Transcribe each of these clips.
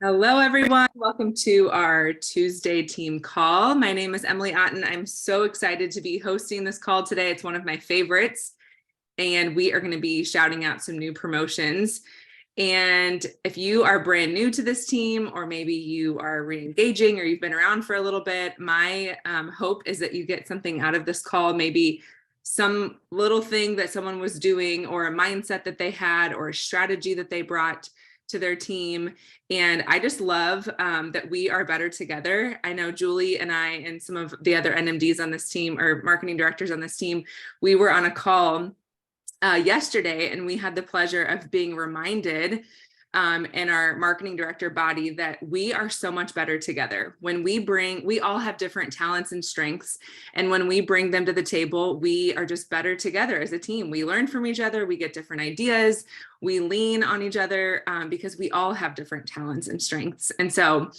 Hello, everyone. Welcome to our Tuesday team call. My name is Emily Otten. I'm so excited to be hosting this call today. It's one of my favorites, and we are going to be shouting out some new promotions. And if you are brand new to this team, or maybe you are re-engaging or you've been around for a little bit, my hope is that you get something out of this call, maybe some little thing that someone was doing, or a mindset that they had, or a strategy that they brought to their team. And I just love that we are better together. I know Julie and I and some of the other NMDs on this team, or marketing directors on this team, we were on a call yesterday, and we had the pleasure of being reminded in our marketing director body that we are so much better together. When we all have different talents and strengths, and when we bring them to the table, we are just better together as a team. We learn from each other, we get different ideas, we lean on each other because we all have different talents and strengths. And so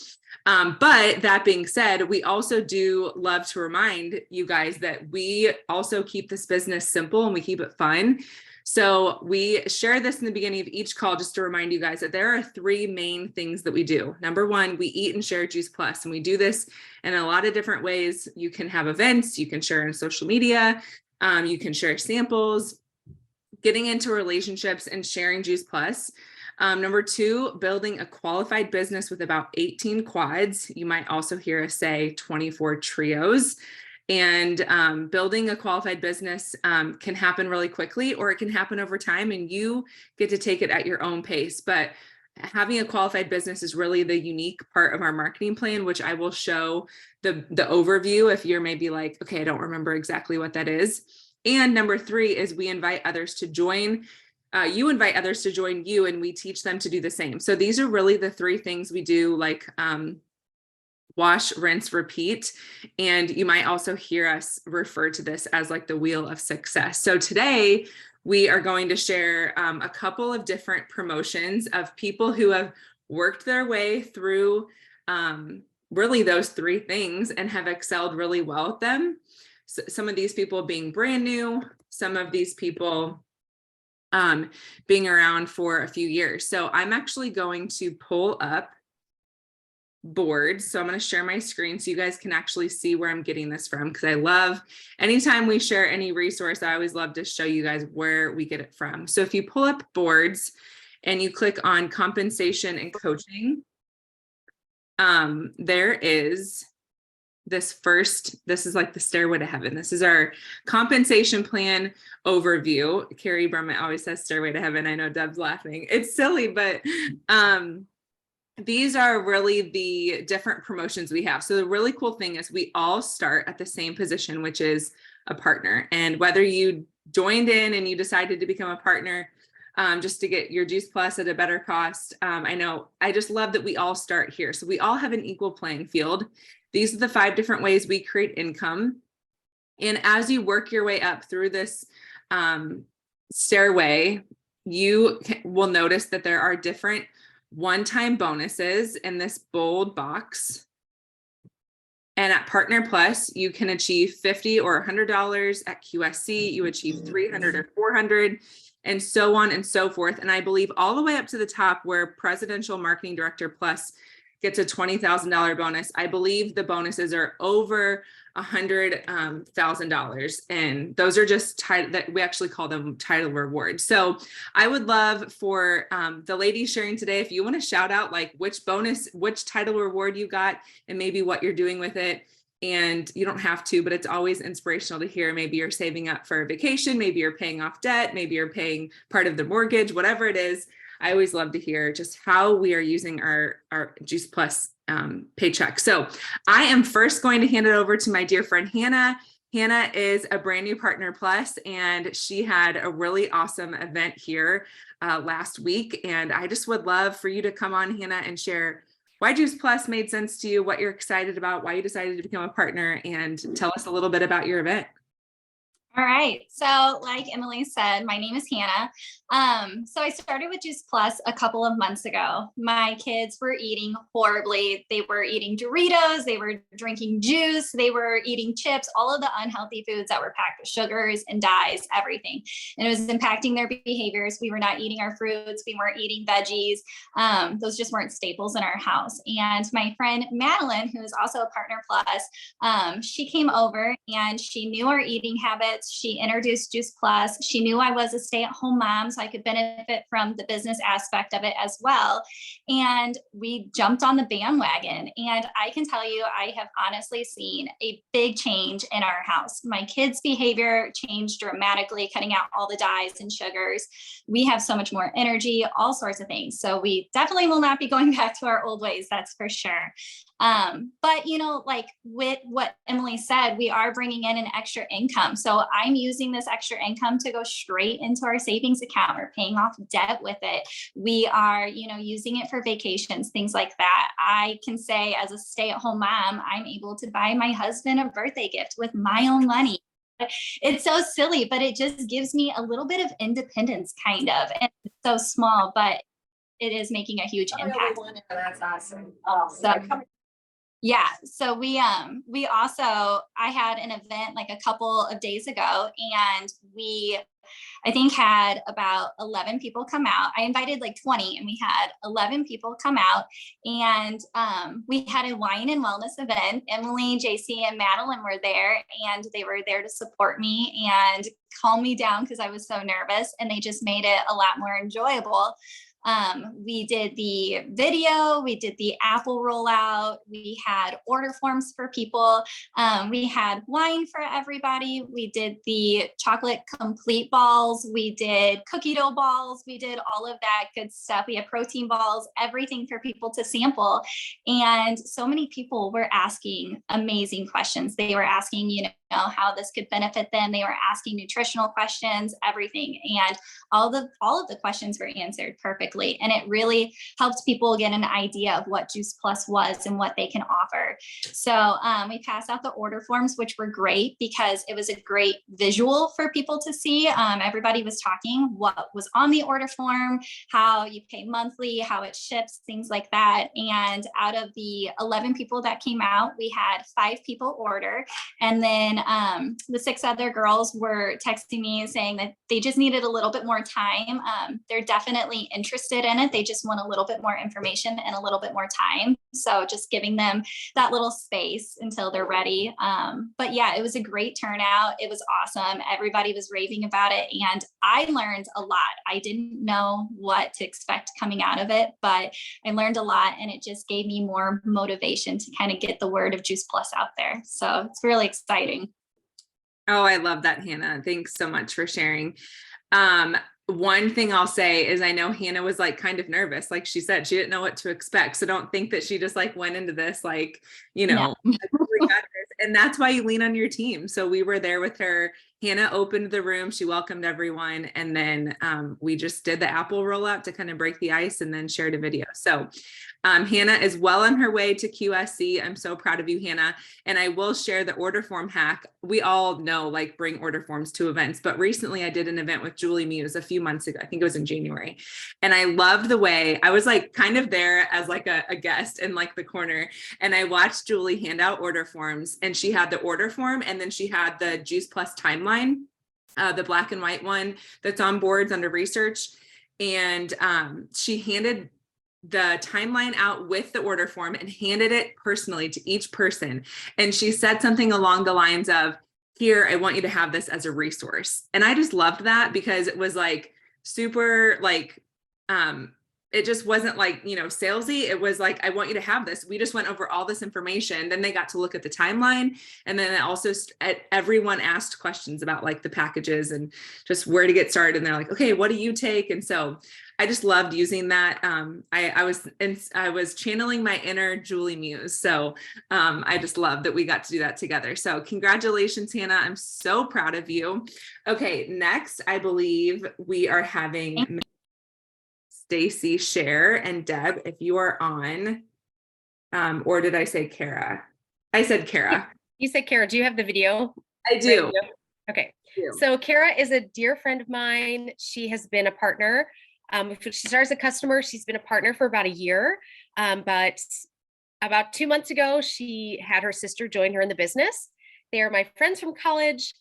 but that being said, we also do love to remind you guys that we also keep this business simple and we keep it fun. So we share this in the beginning of each call just to remind you guys that there are three main things that we do. Number one, we eat and share Juice Plus, and we do this in a lot of different ways. You can have events, you can share on social media, you can share samples, getting into relationships and sharing Juice Plus. Number two, building a qualified business with about 18 quads. You might also hear us say 24 trios. And building a qualified business can happen really quickly, or it can happen over time, and you get to take it at your own pace. But having a qualified business is really the unique part of our marketing plan, which I will show the overview if you're maybe like, okay, I don't remember exactly what that is. And number three is we invite others to join. You invite others to join you, and we teach them to do the same. So these are really the three things we do, like wash, rinse, repeat. And you might also hear us refer to this as like the wheel of success. So today we are going to share a couple of different promotions of people who have worked their way through really those three things and have excelled really well at them. So some of these people being brand new, some of these people being around for a few years. So I'm actually going to pull up boards. So I'm going to share my screen so you guys can actually see where I'm getting this from, because I love anytime we share any resource, I always love to show you guys where we get it from. So if you pull up boards and you click on compensation and coaching, there is this is like the stairway to heaven. This is our compensation plan overview. Carrie Brummett always says stairway to heaven. I know Deb's laughing. It's silly, but these are really the different promotions we have. So the really cool thing is we all start at the same position, which is a partner. And whether you joined in and you decided to become a partner just to get your Juice Plus at a better cost, I just love that we all start here. So we all have an equal playing field. These are the 5 different ways we create income. And as you work your way up through this stairway, you will notice that there are different one-time bonuses in this bold box. And at Partner Plus, you can achieve $50 or $100. At QSC, you achieve $300 or $400, and so on and so forth. And I believe all the way up to the top, where Presidential Marketing Director Plus gets a $20,000 bonus. I believe the bonuses are over $100,000, and those are just that we actually call them title rewards. So I would love for the ladies sharing today, if you want to shout out like which title reward you got, and maybe what you're doing with it. And you don't have to, but it's always inspirational to hear. Maybe you're saving up for a vacation, maybe you're paying off debt, maybe you're paying part of the mortgage, whatever it is. I always love to hear just how we are using our Juice Plus paycheck. So I am first going to hand it over to my dear friend, Hannah. Hannah is a brand new Partner Plus, and she had a really awesome event here last week. And I just would love for you to come on, Hannah, and share why Juice Plus made sense to you, what you're excited about, why you decided to become a partner, and tell us a little bit about your event. All right. So like Emily said, my name is Hannah. So I started with Juice Plus a couple of months ago. My kids were eating horribly. They were eating Doritos, they were drinking juice, they were eating chips, all of the unhealthy foods that were packed with sugars and dyes, everything. And it was impacting their behaviors. We were not eating our fruits, we weren't eating veggies. Those just weren't staples in our house. And my friend Madeline, who is also a Partner Plus, she came over and she knew our eating habits. She introduced Juice Plus. She knew I was a stay-at-home mom, so I could benefit from the business aspect of it as well. And we jumped on the bandwagon. And I can tell you, I have honestly seen a big change in our house. My kids' behavior changed dramatically, cutting out all the dyes and sugars. We have so much more energy, all sorts of things. So we definitely will not be going back to our old ways, that's for sure. But like with what Emily said, we are bringing in an extra income. So I'm using this extra income to go straight into our savings account. We're paying off debt with it. We are, using it for vacations, things like that. I can say as a stay-at-home mom, I'm able to buy my husband a birthday gift with my own money. It's so silly, but it just gives me a little bit of independence, kind of. And it's so small, but it is making a huge impact. That's awesome. Yeah. So we also, I had an event like a couple of days ago, and I think had about 11 people come out. I invited like 20 and we had 11 people come out, and we had a wine and wellness event. Emily, JC, and Madeline were there, and they were there to support me and calm me down because I was so nervous, and they just made it a lot more enjoyable. We did the video, we did the Apple rollout, we had order forms for people, we had wine for everybody, we did the chocolate complete balls, we did cookie dough balls, we did all of that good stuff. We had protein balls, everything for people to sample. And so many people were asking amazing questions. They were asking, how this could benefit them. They were asking nutritional questions, everything. And all of the questions were answered perfectly. And it really helped people get an idea of what Juice Plus was and what they can offer. So we passed out the order forms, which were great because it was a great visual for people to see. Everybody was talking what was on the order form, how you pay monthly, how it ships, things like that. And out of the 11 people that came out, we had 5 people order. And then the 6 other girls were texting me saying that they just needed a little bit more time. They're definitely interested in it. They just want a little bit more information and a little bit more time. So just giving them that little space until they're ready. But yeah, it was a great turnout. It was awesome. Everybody was raving about it. And I learned a lot. I didn't know what to expect coming out of it, but I learned a lot, and it just gave me more motivation to kind of get the word of Juice Plus out there. So it's really exciting. Oh, I love that, Hannah. Thanks so much for sharing. One thing I'll say is I know Hannah was like kind of nervous. Like she said, she didn't know what to expect. So don't think that she just like went into this like, No. and that's why you lean on your team. So we were there with her. Hannah opened the room. She welcomed everyone. And then we just did the Apple rollout to kind of break the ice and then shared a video. So Hannah is well on her way to QSC. I'm so proud of you, Hannah. And I will share the order form hack. We all know, like, bring order forms to events, but recently I did an event with Julie Muse a few months ago. I think it was in January. And I loved the way I was like kind of there as like a guest in like the corner. And I watched Julie hand out order forms, and she had the order form, and then she had the Juice Plus timeline, the black and white one that's on boards under research. And she handed the timeline out with the order form and handed it personally to each person. And she said something along the lines of, here, I want you to have this as a resource. And I just loved that because it was like super like, it just wasn't like, salesy. It was like, I want you to have this. We just went over all this information. Then they got to look at the timeline. And then it also, everyone asked questions about like the packages and just where to get started. And they're like, okay, what do you take? And so I just loved using that. I was channeling my inner Julie Muse. So I just love that we got to do that together. So congratulations, Hannah. I'm so proud of you. Okay, next, I believe we are having Stacy share, and Deb, if you are on, or did I say Kara? I said Kara. You said Kara. Do you have the video? I do. Okay. you. So Kara is a dear friend of mine. She has been a partner. She started as a customer. She's been a partner for about a year. But about 2 months ago, she had her sister join her in the business. They are my friends from college.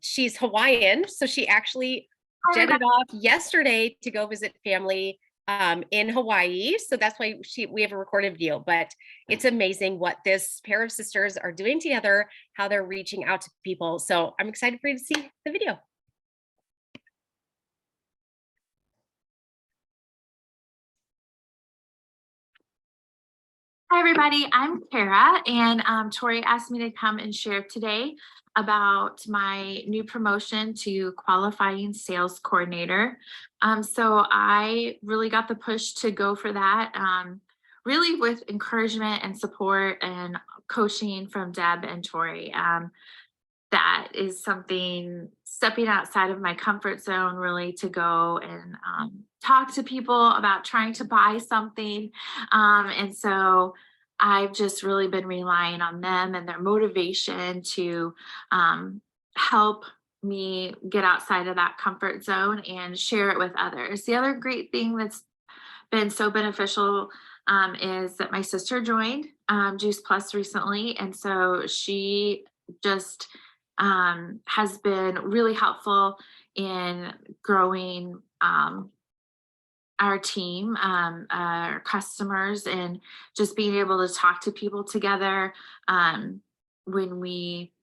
She's Hawaiian, so she actually jetted off yesterday to go visit family in Hawaii. So that's why we have a recorded video, but it's amazing what this pair of sisters are doing together, how they're reaching out to people. So I'm excited for you to see the video. Hi, everybody. I'm Kara, and Tori asked me to come and share today about my new promotion to qualifying sales coordinator. So I really got the push to go for that, really with encouragement and support and coaching from Deb and Tori. That is something, stepping outside of my comfort zone, really, to go and talk to people about trying to buy something. And so I've just really been relying on them and their motivation to help me get outside of that comfort zone and share it with others. The other great thing that's been so beneficial is that my sister joined Juice Plus recently. And so she just has been really helpful in growing our team, our customers, and just being able to talk to people together when we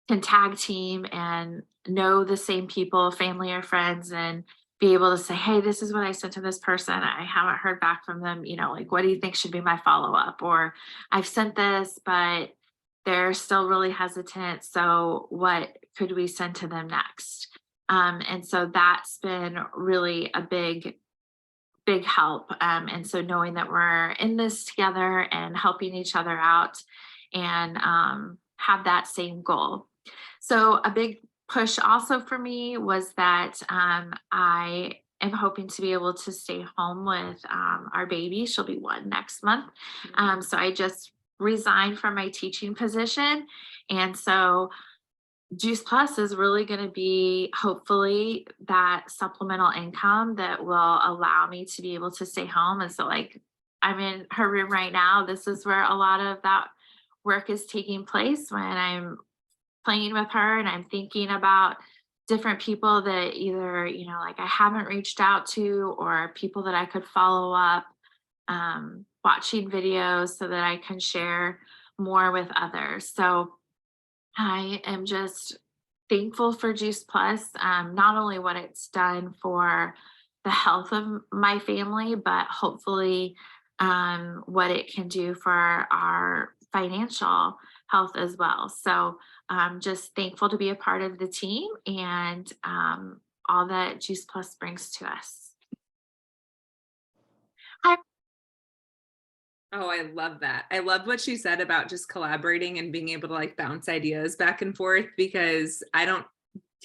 can tag team and know the same people, family or friends, and be able to say, hey, this is what I sent to this person. I haven't heard back from them. Like, what do you think should be my follow-up? Or I've sent this, but they're still really hesitant. So what could we send to them next? And so that's been really a big help. And so knowing that we're in this together and helping each other out and have that same goal. So a big push also for me was that I am hoping to be able to stay home with our baby. She'll be 1 next month. So I just resigned from my teaching position. And so Juice Plus is really going to be hopefully that supplemental income that will allow me to be able to stay home. And so, like, I'm in her room right now. This is where a lot of that work is taking place, when I'm playing with her and I'm thinking about different people that either, like, I haven't reached out to, or people that I could follow up, watching videos so that I can share more with others. So I am just thankful for Juice Plus, not only what it's done for the health of my family, but hopefully what it can do for our financial health as well. So I'm just thankful to be a part of the team and all that Juice Plus brings to us. Oh, I love that. I love what she said about just collaborating and being able to like bounce ideas back and forth, because I don't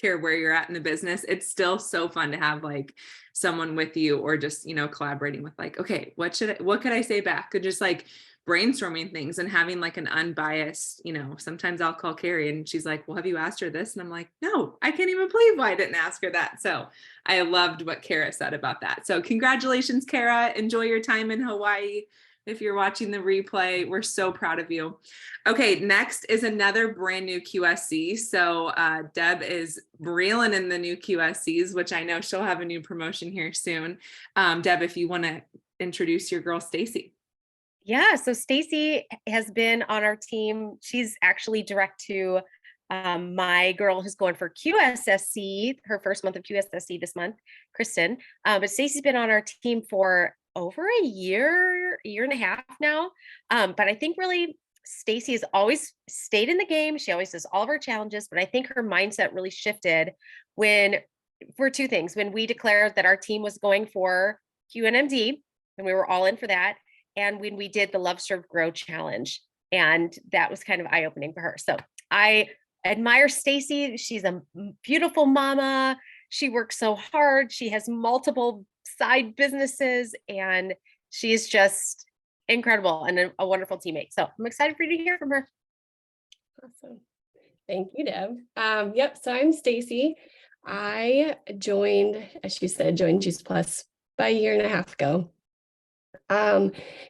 care where you're at in the business. It's still so fun to have like someone with you, or just, collaborating with like, okay, what could I say back? Or just like brainstorming things and having like an unbiased, sometimes I'll call Carrie and she's like, well, have you asked her this? And I'm like, no, I can't even believe why I didn't ask her that. So I loved what Kara said about that. So congratulations, Kara. Enjoy your time in Hawaii. If you're watching the replay, we're so proud of you. Okay, next is another brand new QSC. So Deb is reeling in the new QSCs, which I know she'll have a new promotion here soon. Deb, if you want to introduce your girl, Stacy. Yeah, so Stacy has been on our team. She's actually direct to my girl who's going for QSSC, her first month of QSSC this month, Kristen. But Stacy's been on our team for over a year and a half now. But I think really Stacy has always stayed in the game. She always does all of her challenges, but I think her mindset really shifted for two things. When we declared that our team was going for QNMD, and we were all in for that, and when we did the Love Serve Grow challenge, and that was kind of eye-opening for her. So I admire Stacy. She's a beautiful mama. She works so hard. She has multiple side businesses, and she's just incredible and a wonderful teammate. So I'm excited for you to hear from her. Awesome. Thank you, Deb. Yep, so I'm Stacy. I joined, as you said, joined Juice Plus about a year and a half ago.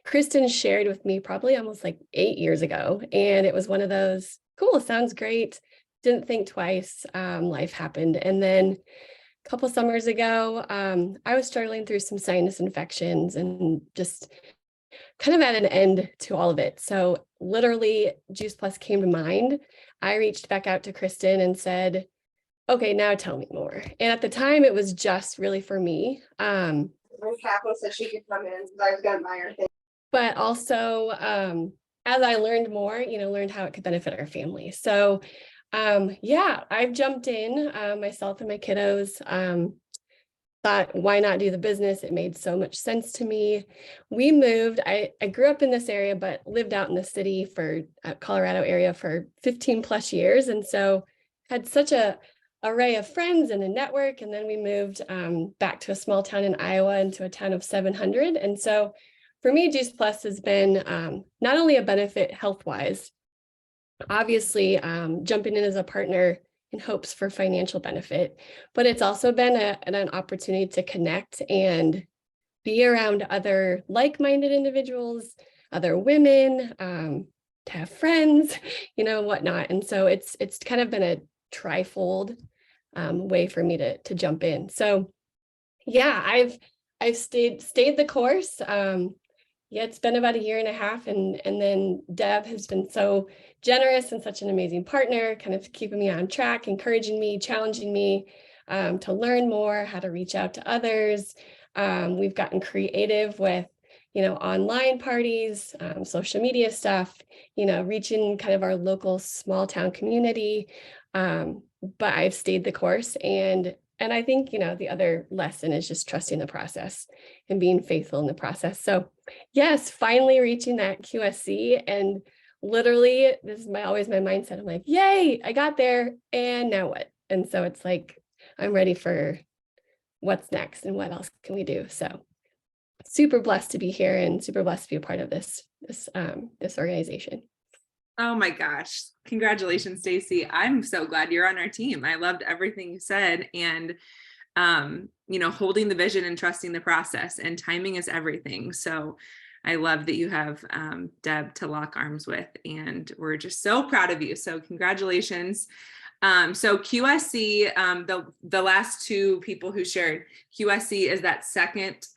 Kristen shared with me probably almost like 8 years ago, and it was one of those, cool, sounds great. Didn't think twice. Life happened. And then a couple summers ago, I was struggling through some sinus infections and just kind of at an end to all of it. So literally Juice Plus came to mind. I reached back out to Kristen and said, okay, now tell me more. And at the time it was just really for me. My capital said she could come in, I was gonna buy her thing. But also, as I learned more, learned how it could benefit our family. So I've jumped in, myself and my kiddos, thought, why not do the business? It made so much sense to me. We moved, I grew up in this area, but lived out in the city for Colorado area for 15 plus years. And so had such a array of friends and a network. And then we moved back to a small town in Iowa into a town of 700. And so for me, Juice Plus has been not only a benefit health-wise, obviously jumping in as a partner in hopes for financial benefit, but it's also been an opportunity to connect and be around other like-minded individuals, other women, to have friends, whatnot. And so it's kind of been a trifold way for me to jump in. So yeah, I've stayed the course. It's been about a year and a half, and then Deb has been so generous and such an amazing partner, kind of keeping me on track, encouraging me, challenging me to learn more, how to reach out to others. We've gotten creative with, online parties, social media stuff, reaching kind of our local small town community. But I've stayed the course, and I think, the other lesson is just trusting the process and being faithful in the process. So yes, finally reaching that QSC, and literally this is always my mindset. I'm like, yay, I got there, and now what? And so it's like, I'm ready for what's next and what else can we do? So super blessed to be here and super blessed to be a part of this organization. Oh my gosh. Congratulations, Stacy. I'm so glad you're on our team. I loved everything you said, and holding the vision and trusting the process, and timing is everything. So I love that you have Deb to lock arms with, and we're just so proud of you. So congratulations. So QSC, the last two people who shared, QSC is that second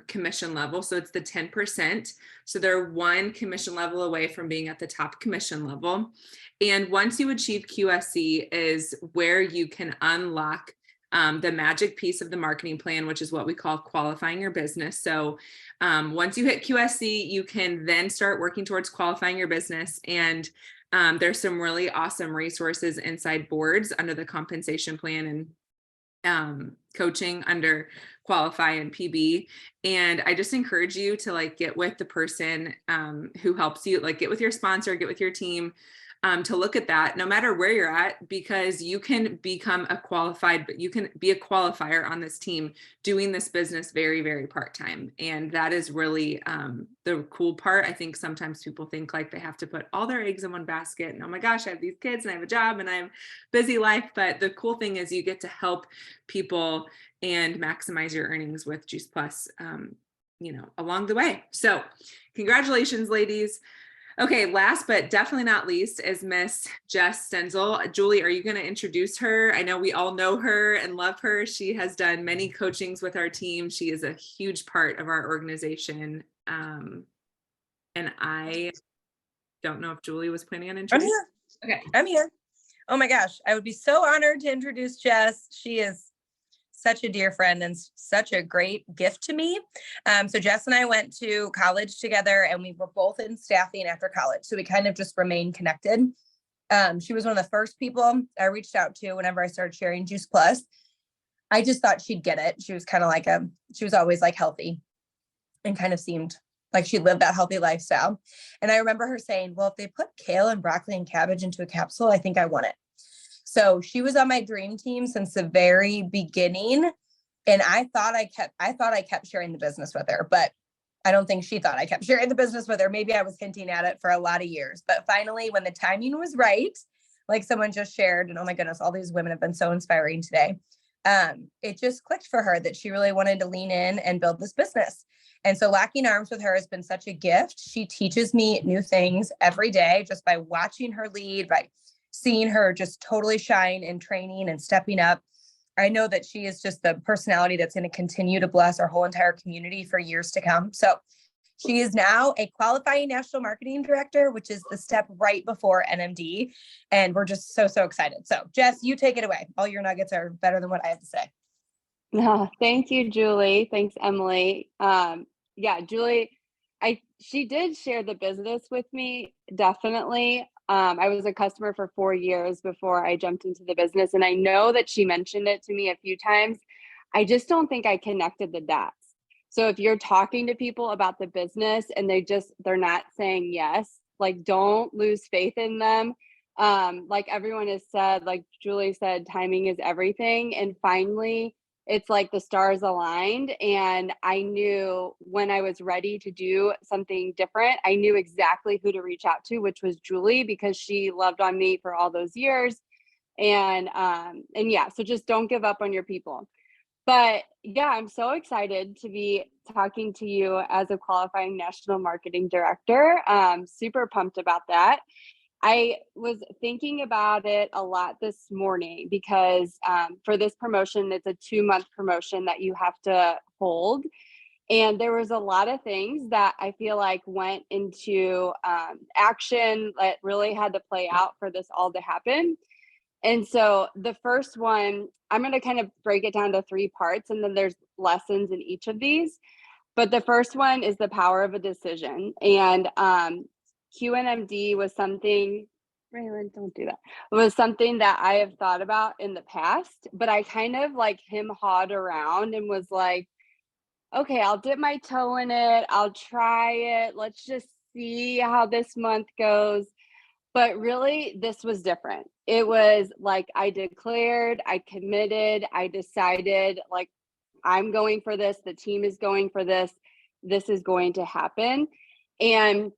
commission level. So it's the 10%. So they're one commission level away from being at the top commission level. And once you achieve QSC is where you can unlock the magic piece of the marketing plan, which is what we call qualifying your business. So once you hit QSC, you can then start working towards qualifying your business. And there's some really awesome resources inside boards under the compensation plan and coaching under qualify and PB. And I just encourage you to get with the person who helps you, get with your sponsor, get with your team, to look at that no matter where you're at, because you can become you can be a qualifier on this team doing this business very, very part-time. And that is really the cool part. I think sometimes people think they have to put all their eggs in one basket, and oh my gosh, I have these kids and I have a job and I have a busy life. But the cool thing is you get to help people and maximize your earnings with Juice Plus, along the way. So congratulations, ladies. Okay, last but definitely not least is Miss Jess Stenzel. Julie, are you going to introduce her? I know we all know her and love her. She has done many coachings with our team. She is a huge part of our organization. And I don't know if Julie was planning on introducing. Okay, I'm here. Oh my gosh, I would be so honored to introduce Jess. She is such a dear friend and such a great gift to me. So Jess and I went to college together, and we were both in staffing after college. So we kind of just remained connected. She was one of the first people I reached out to whenever I started sharing Juice Plus. I just thought she'd get it. She was kind of she was always healthy and kind of seemed like she lived that healthy lifestyle. And I remember her saying, well, if they put kale and broccoli and cabbage into a capsule, I think I want it. So she was on my dream team since the very beginning. And I thought I kept sharing the business with her, but I don't think she thought I kept sharing the business with her. Maybe I was hinting at it for a lot of years, but finally, when the timing was right, like someone just shared, and oh my goodness, all these women have been so inspiring today. It just clicked for her that she really wanted to lean in and build this business. And so locking arms with her has been such a gift. She teaches me new things every day just by watching her lead, by seeing her just totally shine in training and stepping up. I know that she is just the personality that's going to continue to bless our whole entire community for years to come. So she is now a qualifying national marketing director, which is the step right before NMD. And we're just so, so excited. So Jess, you take it away. All your nuggets are better than what I have to say. No, thank you, Julie. Thanks, Emily. Yeah, Julie, she did share the business with me, definitely. I was a customer for 4 years before I jumped into the business, and I know that she mentioned it to me a few times. I just don't think I connected the dots. So if you're talking to people about the business and they're not saying yes, like don't lose faith in them. Like everyone has said, like Julie said, timing is everything. And finally, it's like the stars aligned, and I knew when I was ready to do something different, I knew exactly who to reach out to, which was Julie, because she loved on me for all those years. And yeah, so just don't give up on your people. But yeah, I'm so excited to be talking to you as a qualifying national marketing director. Super pumped about that. I was thinking about it a lot this morning because for this promotion, it's a 2-month promotion that you have to hold. And there was a lot of things that I feel like went into action that really had to play out for this all to happen. And so the first one, I'm going to kind of break it down to 3 parts, and then there's lessons in each of these. But the first one is the power of a decision. And QNMD was something, Raylan, don't do that. It was something that I have thought about in the past, but I kind of like hawed around and was like, okay, I'll dip my toe in it. I'll try it. Let's just see how this month goes. But really, this was different. It was like I declared, I committed, I decided, like, I'm going for this. The team is going for this. This is going to happen. And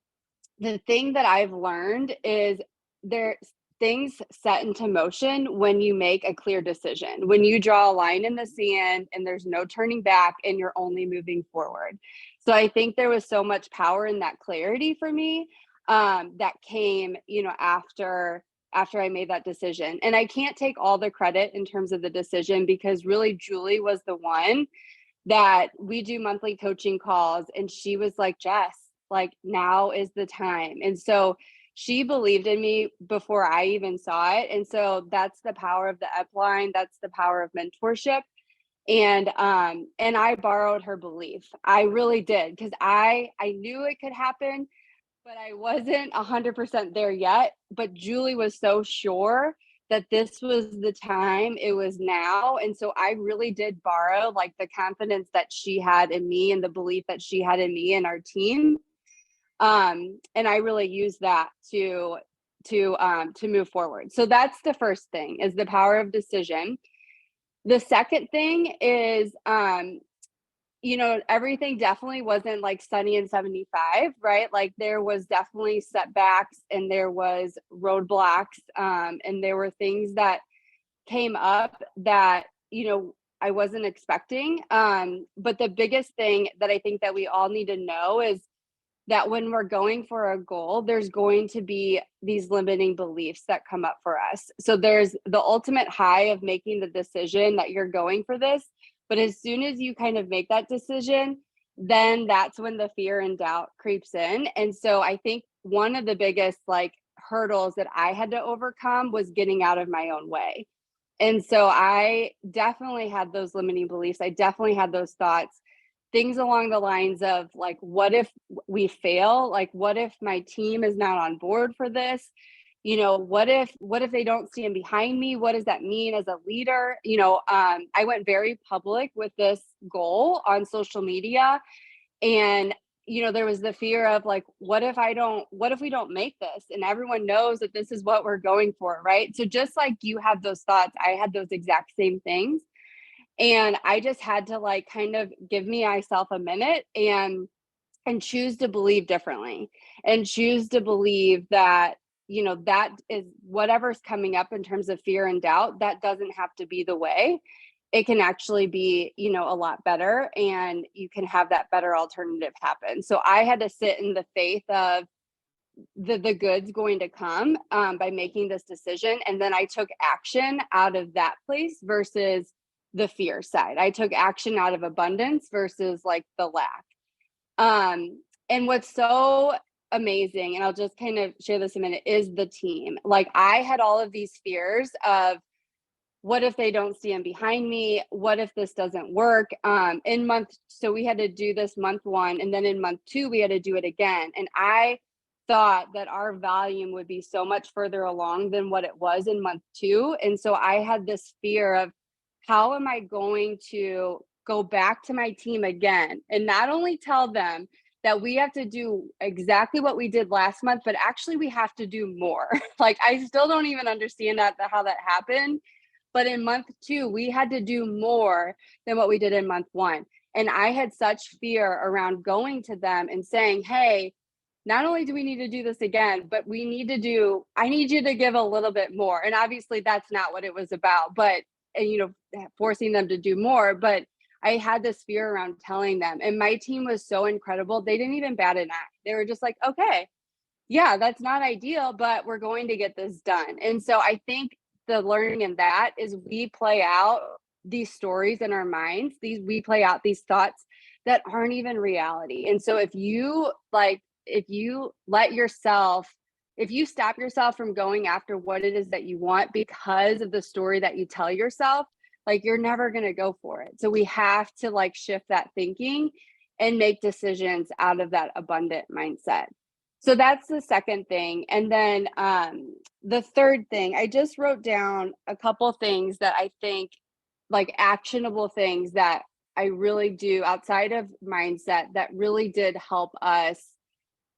the thing that I've learned is there's things set into motion when you make a clear decision, when you draw a line in the sand and there's no turning back and you're only moving forward. So I think there was so much power in that clarity for me that came, after I made that decision. And I can't take all the credit in terms of the decision because really Julie was the one that we do monthly coaching calls. And she was like, Jess, like now is the time. And so she believed in me before I even saw it. And so that's the power of the upline. That's the power of mentorship. And I borrowed her belief. I really did, because I knew it could happen, but I wasn't 100% there yet. But Julie was so sure that this was the time, it was now. And so I really did borrow like the confidence that she had in me and the belief that she had in me and our team. And I really used that to move forward. So that's the first thing, is the power of decision. The second thing is, everything definitely wasn't like sunny and 75, right? Like there was definitely setbacks and there was roadblocks, and there were things that came up that, I wasn't expecting. But the biggest thing that I think that we all need to know is that when we're going for a goal, there's going to be these limiting beliefs that come up for us. So there's the ultimate high of making the decision that you're going for this. But as soon as you kind of make that decision, then that's when the fear and doubt creeps in. And so I think one of the biggest like hurdles that I had to overcome was getting out of my own way. And so I definitely had those limiting beliefs. I definitely had those thoughts. Things along the lines of like, what if we fail? Like, what if my team is not on board for this? What if they don't stand behind me? What does that mean as a leader? I went very public with this goal on social media, and there was the fear of like, what if we don't make this? And everyone knows that this is what we're going for, right? So just like you have those thoughts, I had those exact same things. And I just had to like kind of give myself a minute and choose to believe differently, and choose to believe that, that is whatever's coming up in terms of fear and doubt, that doesn't have to be the way. It can actually be, a lot better, and you can have that better alternative happen. So I had to sit in the faith of the good's going to come by making this decision. And then I took action out of that place versus the fear side. I took action out of abundance versus like the lack. And what's so amazing, and I'll just kind of share this a minute, is the team. Like, I had all of these fears of, what if they don't stand behind me? What if this doesn't work? So we had to do this month 1, and then in month 2, we had to do it again. And I thought that our volume would be so much further along than what it was in month 2. And so I had this fear of, how am I going to go back to my team again and not only tell them that we have to do exactly what we did last month, but actually we have to do more. Like, I still don't even understand how that happened. But in month 2, we had to do more than what we did in month 1. And I had such fear around going to them and saying, hey, not only do we need to do this again, but I need you to give a little bit more. And obviously that's not what it was about, but, forcing them to do more. But I had this fear around telling them, and my team was so incredible. They didn't even bat an eye. They were just like, okay, yeah, that's not ideal, but we're going to get this done. And so I think the learning in that is, we play out these stories in our minds. We play out these thoughts that aren't even reality. And so if you stop yourself from going after what it is that you want because of the story that you tell yourself, like, you're never going to go for it. So we have to shift that thinking and make decisions out of that abundant mindset. So that's the second thing. And then the third thing, I just wrote down a couple things that I think, actionable things that I really do outside of mindset that really did help us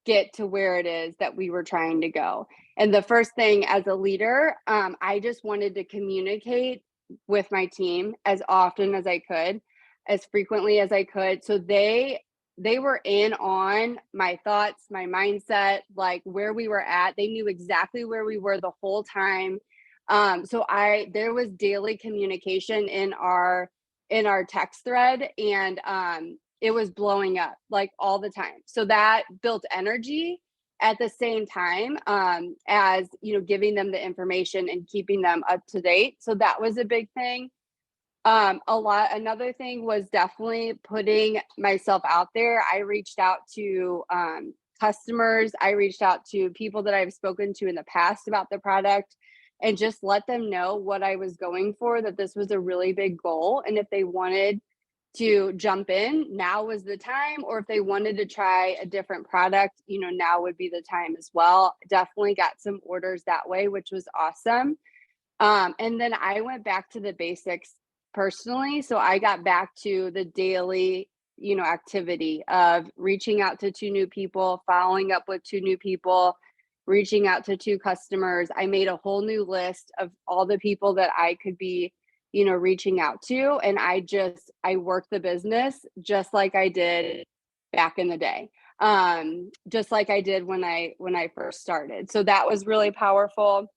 get to where it is that we were trying to go. And the first thing, as a leader, I just wanted to communicate with my team as often as I could, as frequently as I could. So they were in on my thoughts, my mindset, where we were at. They knew exactly where we were the whole time. So there was daily communication in our text thread, and it was blowing up all the time. So that built energy at the same time as giving them the information and keeping them up to date. So that was a big thing. Another thing was definitely putting myself out there. I reached out to customers. I reached out to people that I've spoken to in the past about the product, and just let them know what I was going for, that this was a really big goal. And if they wanted to jump in, now was the time. Or if they wanted to try a different product, now would be the time as well. Definitely got some orders that way, which was awesome. And then I went back to the basics personally. So I got back to the daily, activity of reaching out to 2 new people, following up with 2 new people, reaching out to 2 customers. I made a whole new list of all the people that I could be, reaching out to. And I worked the business just like I did back in the day. Just like I did when I first started. So that was really powerful.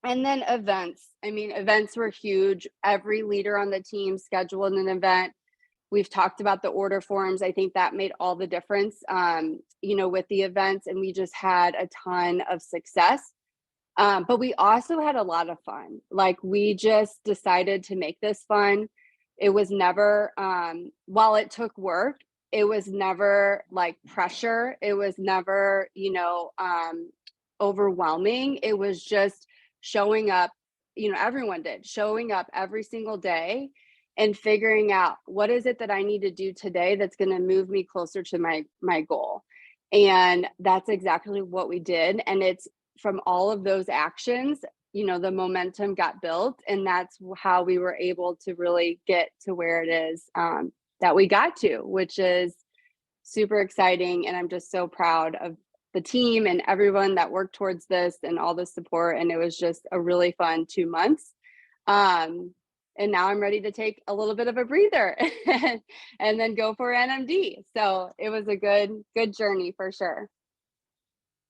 And then events. Events were huge. Every leader on the team scheduled an event. We've talked about the order forms. I think that made all the difference, with the events, and we just had a ton of success. But we also had a lot of fun. We just decided to make this fun. It was never, while it took work, it was never pressure. It was never, overwhelming. It was just showing up, everyone did, showing up every single day and figuring out, what is it that I need to do today that's going to move me closer to my goal. And that's exactly what we did. And it's from all of those actions, the momentum got built, and that's how we were able to really get to where it is that we got to, which is super exciting. And I'm just so proud of the team and everyone that worked towards this and all the support. And it was just a really fun 2 months. And now I'm ready to take a little bit of a breather and then go for NMD. So it was a good journey for sure.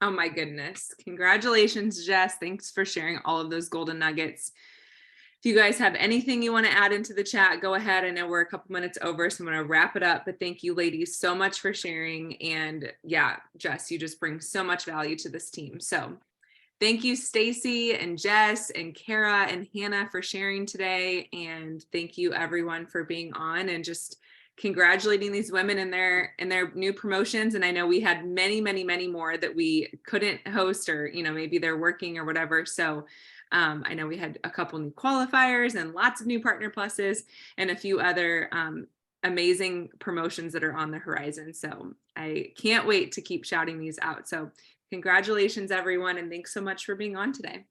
Oh my goodness. Congratulations, Jess. Thanks for sharing all of those golden nuggets. If you guys have anything you want to add into the chat, go ahead. I know we're a couple minutes over, so I'm going to wrap it up, but thank you ladies so much for sharing. And yeah, Jess, you just bring so much value to this team. So thank you, Stacy and Jess and Kara and Hannah for sharing today. And thank you everyone for being on and just congratulating these women in their new promotions. And I know we had many more that we couldn't host, or maybe they're working or whatever. So I know we had a couple new qualifiers and lots of new Partner Pluses and a few other amazing promotions that are on the horizon. So I can't wait to keep shouting these out. So congratulations everyone, and thanks so much for being on today.